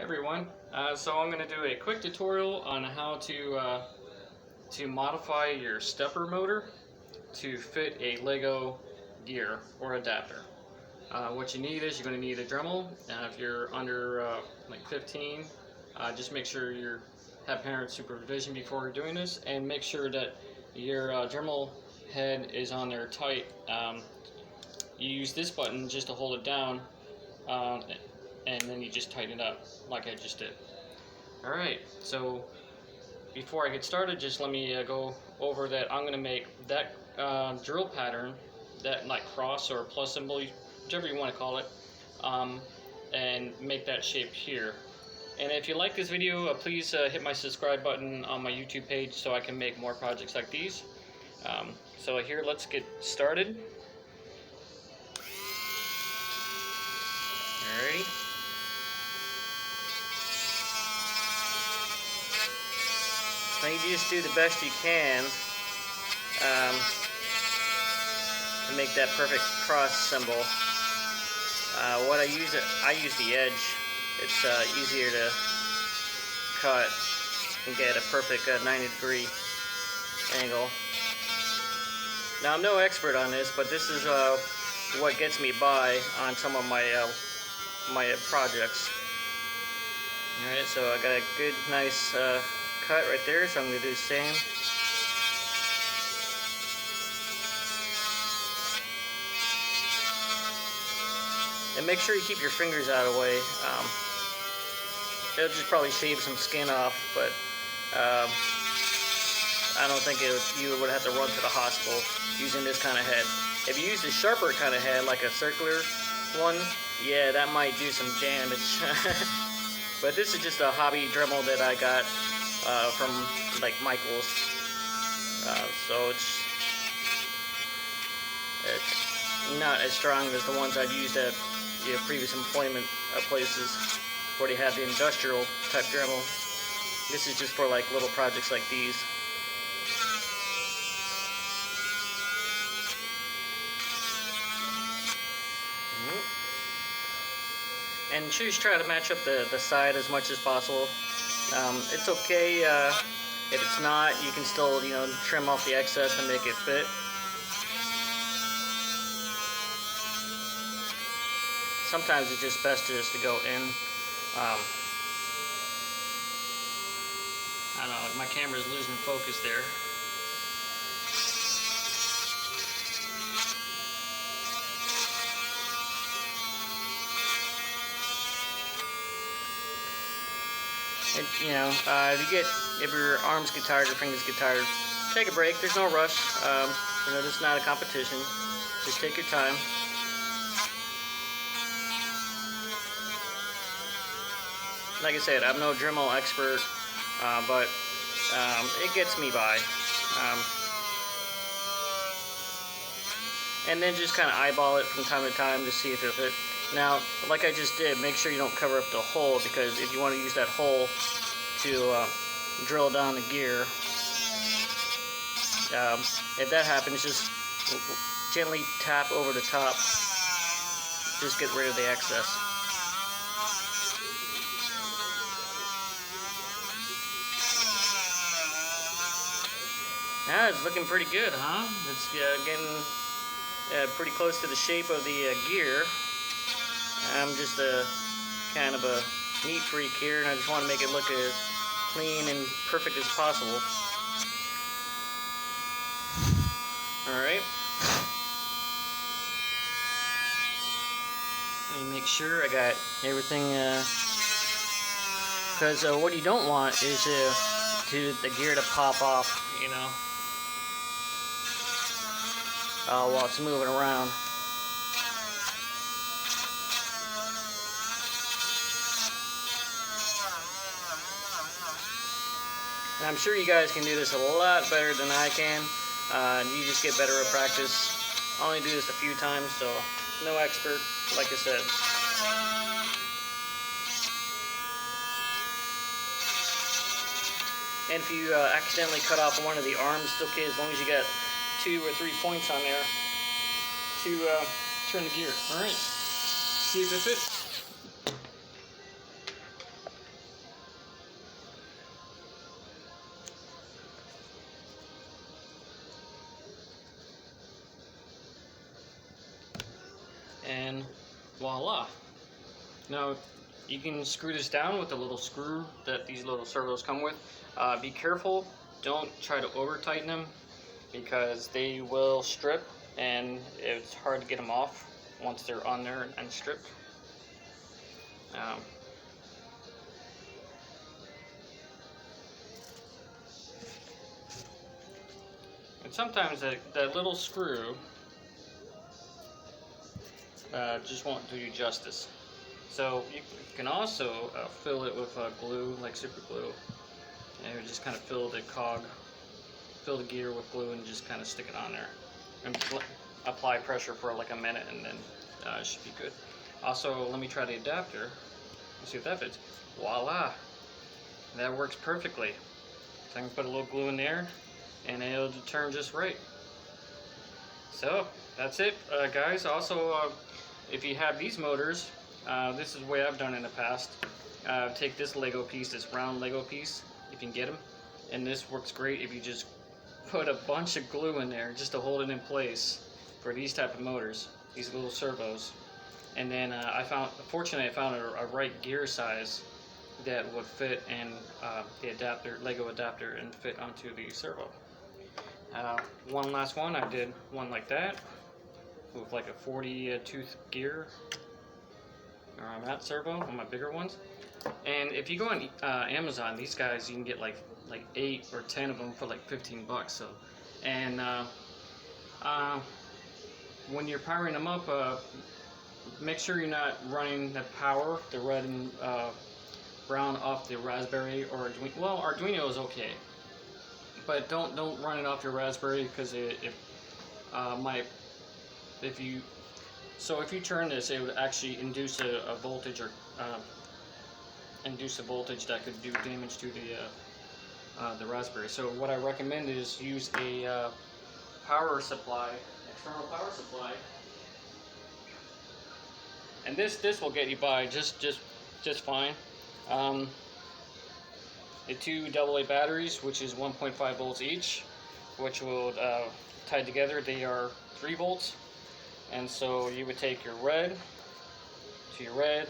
Everyone, so I'm going to do a quick tutorial on how to modify your stepper motor to fit a Lego gear or adapter. What you need is you're going to need a Dremel. If you're under like 15, just make sure you have parent supervision before doing this, and make sure that your Dremel head is on there tight. You use this button just to hold it down, and then you just tighten it up like I just did. Alright, so before I get started, just let me go over that I'm going to make that drill pattern, that like cross or plus symbol, whichever you want to call it, and make that shape here. And if you like this video, please hit my subscribe button on my YouTube page so I can make more projects like these. So here, let's get started. Alrighty. Now you just do the best you can to make that perfect cross symbol. What I use the edge. It's easier to cut and get a perfect 90-degree angle. Now I'm no expert on this, but this is what gets me by on some of my projects. Alright, so I got a good, nice cut right there, so I'm going to do the same. And make sure you keep your fingers out of the way. It'll just probably shave some skin off, but I don't think you would have to run to the hospital using this kind of head. If you use a sharper kind of head, like a circular one, yeah, that might do some damage. But this is just a hobby Dremel that I got from like Michael's, so it's not as strong as the ones I've used at previous employment places where they have the industrial type Dremel. This is just for like little projects like these. And just try to match up the side as much as possible. It's okay if it's not, you can still, trim off the excess and make it fit. Sometimes it's just best just to go in. I don't know, my camera's losing focus there. And, if your arms get tired, your fingers get tired, take a break. There's no rush. This is not a competition. Just take your time. Like I said, I'm no Dremel expert, but it gets me by. And then just kind of eyeball it from time to time to see if it fit. Now, like I just did, make sure you don't cover up the hole, because if you want to use that hole to drill down the gear, if that happens, just gently tap over the top. Just get rid of the excess. Now it's looking pretty good, huh? It's getting pretty close to the shape of the gear. I'm just kind of a neat freak here, and I just want to make it look as clean and perfect as possible. Alright. Let me make sure I got everything, because what you don't want is the gear to pop off, while it's moving around. And I'm sure you guys can do this a lot better than I can. You just get better at practice. I only do this a few times, so no expert, like I said. And if you accidentally cut off one of the arms, it's okay as long as you got 2 or 3 points on there to turn the gear. Alright, see if it fits. voila. Now, you can screw this down with the little screw that these little servos come with. Be careful, don't try to over tighten them because they will strip and it's hard to get them off once they're on there and stripped. And sometimes that little screw just won't do you justice. So you can also fill it with glue, like super glue, and just kind of fill the gear with glue and just kind of stick it on there. And apply pressure for like a minute and then it should be good. Also, let me try the adapter. Let's see if that fits. Voila! That works perfectly. So I can put a little glue in there and it'll turn just right. So that's it, guys. Also, if you have these motors, this is the way I've done in the past. Take this Lego piece, this round Lego piece, if you can get them, and this works great if you just put a bunch of glue in there just to hold it in place for these type of motors, these little servos. And then fortunately I found a right gear size that would fit in the adapter, Lego adapter, and fit onto the servo. One last one, I did one like that with like a 40 tooth gear on that servo, on my bigger ones. And if you go on Amazon, these guys, you can get like 8 or 10 of them for like 15 bucks. So, and when you're powering them up, make sure you're not running the power, the red and brown, off the Raspberry or Arduino. Well, Arduino is okay, but don't run it off your Raspberry because if you turn this, it would actually induce a voltage or induce a voltage that could do damage to the Raspberry. So what I recommend is use a power supply, external power supply, and this will get you by just fine. The two AA batteries, which is 1.5 volts each, which will tied together, they are 3 volts. And so you would take your red to your red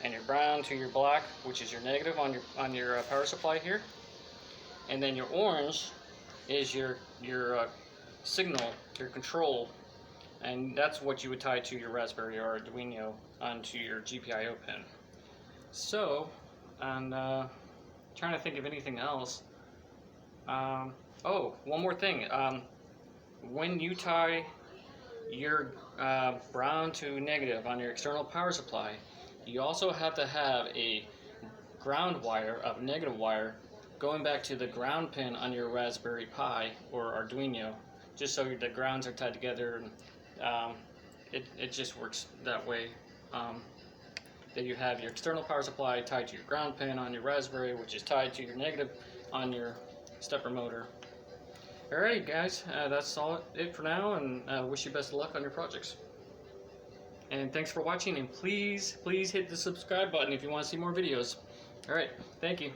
and your brown to your black, which is your negative on your power supply here, and then your orange is your signal, your control, and that's what you would tie to your Raspberry or Arduino onto your GPIO pin. So, and trying to think of anything else. Oh, one more thing. When you tie your brown to negative on your external power supply, you also have to have a ground wire, of negative wire, going back to the ground pin on your Raspberry Pi or Arduino, just so the grounds are tied together, and it just works that way. That you have your external power supply tied to your ground pin on your Raspberry, which is tied to your negative on your stepper motor. Alright guys, that's it for now, and wish you best of luck on your projects. And thanks for watching, and please hit the subscribe button if you want to see more videos. Alright, thank you.